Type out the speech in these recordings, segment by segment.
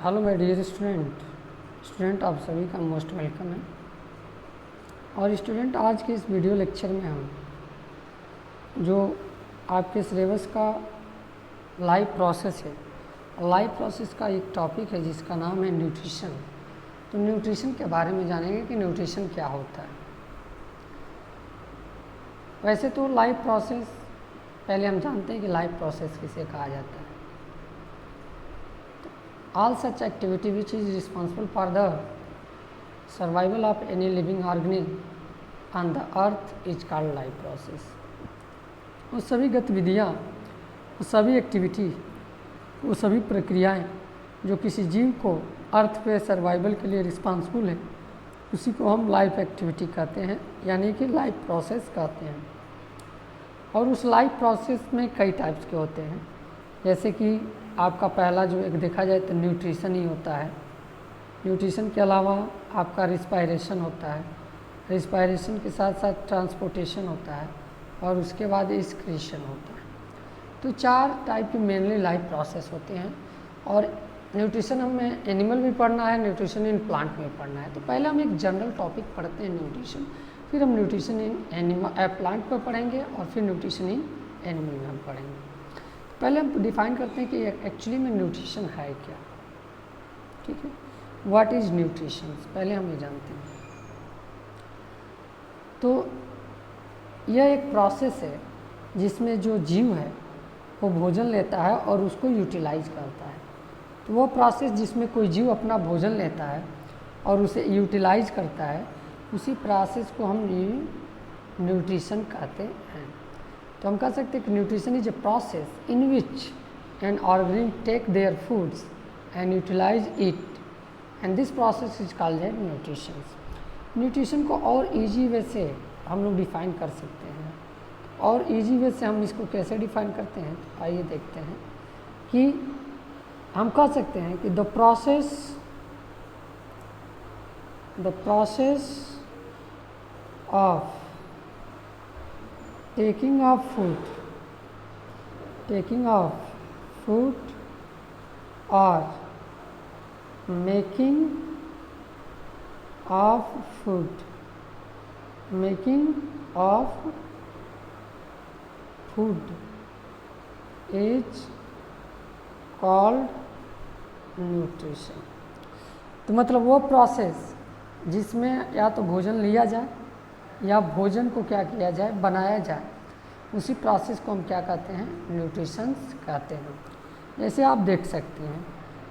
Hello my dear student आप सभी का मोस्ट वेलकम है। और स्टूडेंट, आज के इस वीडियो लेक्चर में हम जो आपके सिलेबस का लाइफ प्रोसेस है, लाइफ प्रोसेस का एक टॉपिक है जिसका नाम है न्यूट्रिशन। तो न्यूट्रिशन के बारे में जानेंगे कि न्यूट्रिशन क्या होता है। वैसे तो लाइफ प्रोसेस पहले हम जानते हैं कि लाइफ प्रोसेस किसे कहा जाता है। All such activity which is responsible for the survival of any living organism on the earth is called life process। वो सभी गतिविधियाँ, वो सभी एक्टिविटी, वो सभी प्रक्रियाएं जो किसी जीव को अर्थ पे सर्वाइवल के लिए रिस्पॉन्सिबल है, उसी को हम लाइफ एक्टिविटी कहते हैं, यानी कि लाइफ प्रोसेस कहते हैं। और उस लाइफ प्रोसेस में कई टाइप्स के होते हैं, जैसे कि आपका पहला जो एक देखा जाए तो न्यूट्रिशन ही होता है। न्यूट्रिशन के अलावा आपका रिस्पायरेशन होता है, रिस्पायरेशन के साथ साथ ट्रांसपोर्टेशन होता है, और उसके बाद एक्सक्रीशन होता है। तो चार टाइप की मेनली लाइफ प्रोसेस होते हैं। और न्यूट्रिशन हमें एनिमल में पढ़ना है, न्यूट्रिशन इन प्लांट में पढ़ना है। तो पहले हम एक जनरल टॉपिक पढ़ते हैं न्यूट्रिशन, फिर हम न्यूट्रिशन इन प्लांट पर पढ़ेंगे, और फिर न्यूट्रिशन इन एनिमल में हम पढ़ेंगे। पहले हम डिफाइन करते हैं कि एक्चुअली में न्यूट्रिशन है क्या। ठीक है, व्हाट इज न्यूट्रिशन, पहले हम ये जानते हैं। तो यह एक प्रोसेस है जिसमें जो जीव है वो भोजन लेता है और उसको यूटिलाइज करता है। तो वो प्रोसेस जिसमें कोई जीव अपना भोजन लेता है और उसे यूटिलाइज करता है, उसी प्रोसेस को हम न्यूट्रिशन कहते हैं। तो हम कह सकते हैं कि nutrition is a process in which an organism take their foods and utilize it, and this process is called as nutrition. Nutrition को और इजी वे से हम लोग डिफाइन कर सकते हैं। और इजी वे से हम इसको कैसे डिफाइन करते हैं, तो आइए देखते हैं कि हम कह सकते हैं कि the process of taking of food or making of food is called nutrition। तो मतलब वो प्रोसेस जिसमें या तो भोजन लिया जाए या भोजन को क्या किया जाए, बनाया जाए, उसी प्रोसेस को हम क्या कहते हैं, न्यूट्रिशंस कहते हैं। जैसे आप देख सकते हैं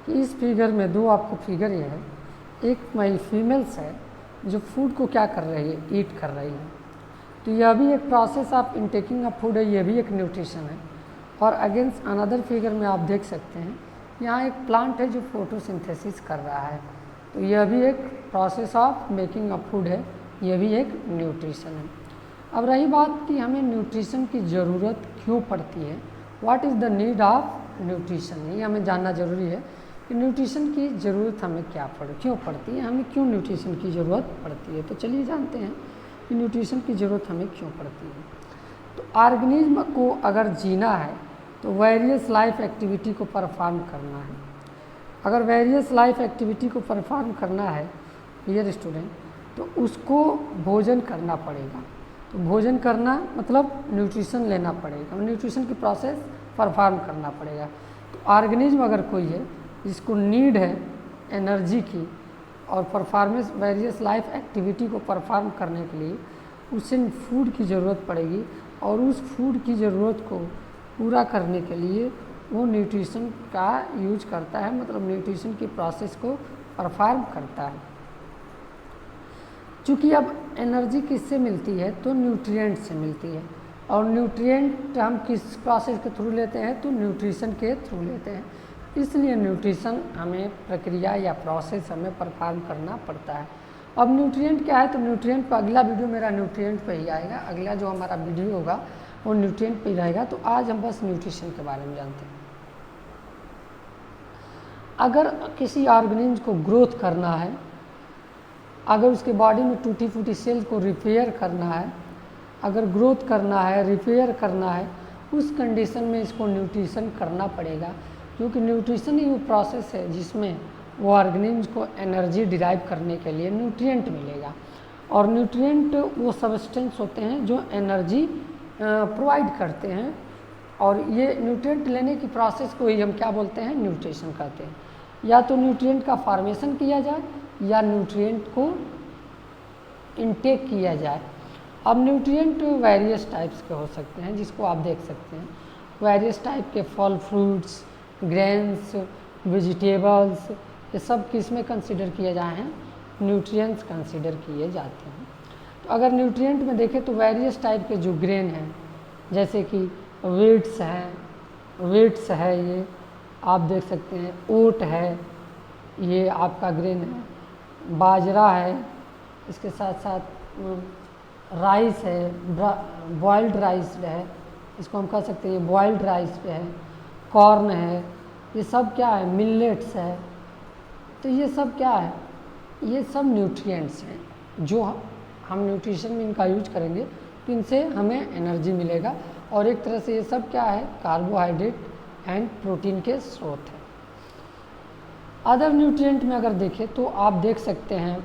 कि इस फिगर में दो आपको फिगर ये है, एक माई फीमेल्स है जो फूड को क्या कर रही है, ईट कर रही है। तो यह भी एक प्रोसेस ऑफ इनटेकिंग ऑफ फूड है, यह भी एक न्यूट्रिशन है। और अगेंस्ट अनदर फिगर में आप देख सकते हैं यहाँ एक प्लांट है जो फोटोसिंथेसिस कर रहा है। तो यह भी एक process of making of food है, यह भी एक न्यूट्रिशन है। अब रही बात कि हमें न्यूट्रिशन की ज़रूरत क्यों पड़ती है, what is the need of nutrition, ये हमें जानना ज़रूरी है कि न्यूट्रिशन की ज़रूरत हमें क्यों पड़ती है, हमें क्यों न्यूट्रिशन की ज़रूरत पड़ती है। तो चलिए जानते हैं कि न्यूट्रिशन की ज़रूरत हमें क्यों पड़ती है। तो ऑर्गेनिज्म को अगर जीना है तो वेरियस लाइफ एक्टिविटी को परफॉर्म करना है। अगर वेरियस लाइफ एक्टिविटी को परफॉर्म करना है डियर स्टूडेंट, तो उसको भोजन करना पड़ेगा। तो भोजन करना मतलब न्यूट्रिशन लेना पड़ेगा, न्यूट्रिशन की प्रोसेस परफॉर्म करना पड़ेगा। तो ऑर्गेनिज्म अगर कोई है जिसको नीड है एनर्जी की और परफॉर्मेंस वेरियस लाइफ एक्टिविटी को परफॉर्म करने के लिए, उसे फूड की ज़रूरत पड़ेगी। और उस फूड की ज़रूरत को पूरा करने के लिए वो न्यूट्रिशन का यूज करता है, मतलब न्यूट्रिशन की प्रोसेस को परफॉर्म करता है। चूँकि अब एनर्जी किससे मिलती है, तो न्यूट्रिएंट से मिलती है। और न्यूट्रिएंट हम किस प्रोसेस के थ्रू लेते हैं, तो न्यूट्रिशन के थ्रू लेते हैं। इसलिए न्यूट्रिशन हमें प्रक्रिया या प्रोसेस हमें परफॉर्म करना पड़ता है। अब न्यूट्रिएंट क्या है, तो न्यूट्रिएंट पर अगला वीडियो मेरा न्यूट्रिएंट पे ही आएगा, अगला जो हमारा वीडियो होगा वो न्यूट्रिएंट पे ही रहेगा। तो आज हम बस न्यूट्रिशन के बारे में जानते हैं। अगर किसी ऑर्गेनिज्म को ग्रोथ करना है, अगर उसके बॉडी में टूटी फूटी सेल को रिपेयर करना है, अगर ग्रोथ करना है, रिपेयर करना है, उस कंडीशन में इसको न्यूट्रिशन करना पड़ेगा, क्योंकि न्यूट्रिशन ही वो प्रोसेस है जिसमें वो ऑर्गेनिज्म को एनर्जी डिराइव करने के लिए न्यूट्रिएंट मिलेगा। और न्यूट्रिएंट वो सब्सटेंस होते हैं जो एनर्जी प्रोवाइड करते हैं, और ये न्यूट्रिएंट लेने की प्रोसेस को ही हम क्या बोलते हैं, न्यूट्रिशन कहते हैं। या तो न्यूट्रिएंट का फॉर्मेशन किया जाए या न्यूट्रिएंट को इनटेक किया जाए। अब न्यूट्रिएंट वेरियस टाइप्स के हो सकते हैं, जिसको आप देख सकते हैं। वेरियस टाइप के फल, फ्रूट्स, ग्रेन्स, वेजिटेबल्स, ये सब किस में कंसिडर किए जाए हैं, न्यूट्रिएंट्स कंसिडर किए जाते हैं। तो अगर न्यूट्रिएंट में देखें तो वेरियस टाइप के जो ग्रेन हैं, जैसे कि वीट्स है, ये आप देख सकते हैं, ओट है, ये आपका ग्रेन है, बाजरा है, इसके साथ साथ राइस है, बॉइल्ड राइस है, इसको हम कह सकते हैं बॉइल्ड राइस है, कॉर्न है, ये सब क्या है, मिलेट्स है। तो ये सब क्या है, ये सब न्यूट्रिएंट्स हैं जो हम न्यूट्रिशन में इनका यूज करेंगे तो इनसे हमें एनर्जी मिलेगा। और एक तरह से ये सब क्या है, कार्बोहाइड्रेट एंड प्रोटीन के स्रोत हैं। अदर न्यूट्रिएंट में अगर देखें तो आप देख सकते हैं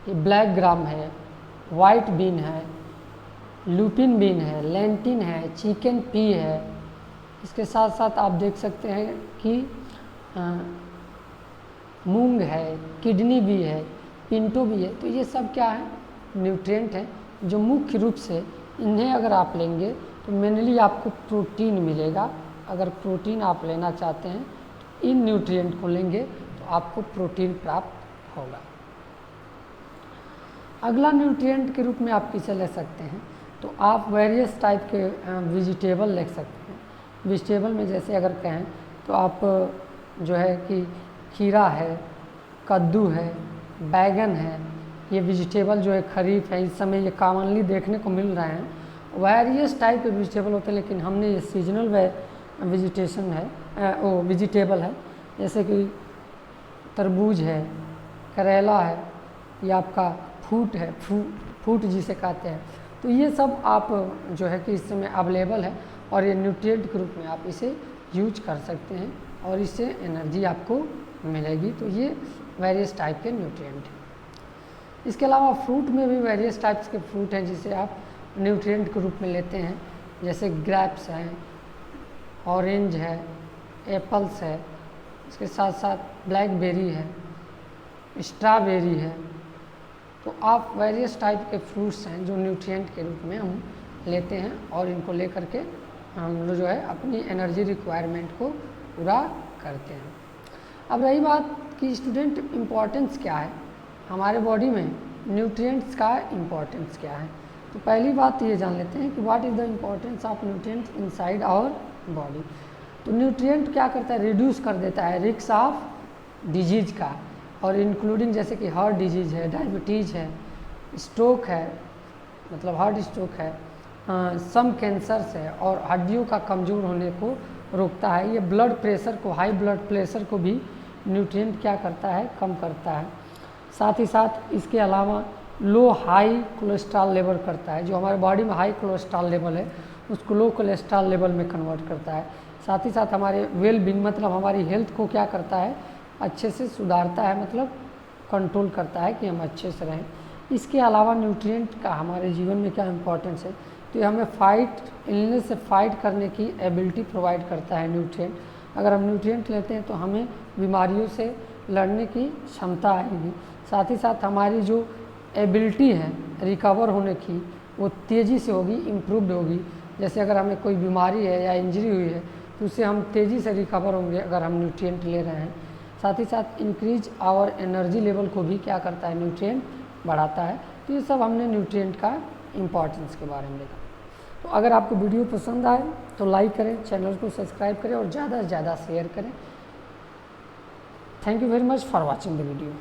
कि ब्लैक ग्राम है, वाइट बीन है, लुपिन बीन है, लेंटिन है, चिकन पी है। इसके साथ साथ आप देख सकते हैं कि मूंग है, किडनी भी है, पिंटो भी है। तो ये सब क्या है, न्यूट्रिएंट हैं जो मुख्य रूप से इन्हें अगर आप लेंगे तो मेनली आपको प्रोटीन मिलेगा। अगर प्रोटीन आप लेना चाहते हैं तो इन न्यूट्रिएंट को लेंगे तो आपको प्रोटीन प्राप्त होगा। अगला न्यूट्रिएंट के रूप में आप किसे ले सकते हैं, तो आप वेरियस टाइप के वेजिटेबल ले सकते हैं। वेजिटेबल में जैसे अगर कहें तो आप जो है कि खीरा है, कद्दू है, बैगन है, ये वेजिटेबल जो है खरीफ है, इस समय ये कॉमनली देखने को मिल रहे हैं। वेरियस टाइप के वेजिटेबल होते हैं, लेकिन हमने ये सीजनल वेजिटेशन है, वो वेजिटेबल है, जैसे कि तरबूज है, करेला है, ये आपका फूट है, फूट जिसे कहते हैं। तो ये सब आप जो है कि इस समय अवेलेबल है और ये न्यूट्रिएंट के रूप में आप इसे यूज कर सकते हैं और इससे एनर्जी आपको मिलेगी। तो ये वेरियस टाइप के न्यूट्रिएंट हैं। इसके अलावा फ्रूट में भी वेरियस टाइप्स के फ्रूट हैं जिसे आप न्यूट्रिएंट के रूप में लेते हैं, जैसे ग्रेप्स हैं, ऑरेंज है, एप्पल्स है, इसके साथ साथ ब्लैकबेरी है, स्ट्रॉबेरी है। तो आप वेरियस टाइप के फ्रूट्स हैं जो न्यूट्रिएंट के रूप में हम लेते हैं और इनको लेकर के हम जो है अपनी एनर्जी रिक्वायरमेंट को पूरा करते हैं। अब रही बात कि स्टूडेंट इम्पोर्टेंस क्या है हमारे बॉडी में, न्यूट्रिएंट्स का इम्पोर्टेंस क्या है। तो पहली बात तो ये जान लेते हैं कि what is the importance of nutrients inside our body. तो न्यूट्रिएंट क्या करता है, रिड्यूस कर देता है रिस्क ऑफ डिजीज का, और इंक्लूडिंग जैसे कि हार्ट डिजीज है, डायबिटीज़ है, स्ट्रोक है, मतलब हार्ट स्ट्रोक है, सम कैंसर्स है, और हड्डियों का कमज़ोर होने को रोकता है। ये ब्लड प्रेशर को, हाई ब्लड प्रेशर को भी न्यूट्रिएंट क्या करता है, कम करता है। साथ ही साथ इसके अलावा लो हाई कोलेस्ट्रॉल लेवल करता है, जो हमारे बॉडी में हाई कोलेस्ट्रॉल लेवल है उसको लो कोलेस्ट्रॉल लेवल में कन्वर्ट करता है। साथ ही साथ हमारे वेल बीइंग, मतलब हमारी हेल्थ को क्या करता है, अच्छे से सुधारता है, मतलब कंट्रोल करता है कि हम अच्छे से रहें। इसके अलावा न्यूट्रिएंट का हमारे जीवन में क्या इम्पोर्टेंस है, तो ये हमें इलनेस से फाइट करने की एबिलिटी प्रोवाइड करता है न्यूट्रिएंट। अगर हम न्यूट्रिएंट लेते हैं तो हमें बीमारियों से लड़ने की क्षमता आएगी। साथ ही साथ हमारी जो एबिलिटी है रिकवर होने की वो तेज़ी से होगी, इम्प्रूव्ड होगी। जैसे अगर हमें कोई बीमारी है या इंजरी हुई है तो उससे हम तेज़ी से रिकवर होंगे अगर हम न्यूट्रिएंट ले रहे हैं। साथ ही साथ इंक्रीज आवर एनर्जी लेवल को भी क्या करता है, न्यूट्रिएंट बढ़ाता है। तो ये सब हमने न्यूट्रिएंट का इम्पोर्टेंस के बारे में देखा। तो अगर आपको वीडियो पसंद आए तो लाइक करें, चैनल को सब्सक्राइब करें और ज़्यादा से ज़्यादा शेयर करें। Thank you very much for watching the video.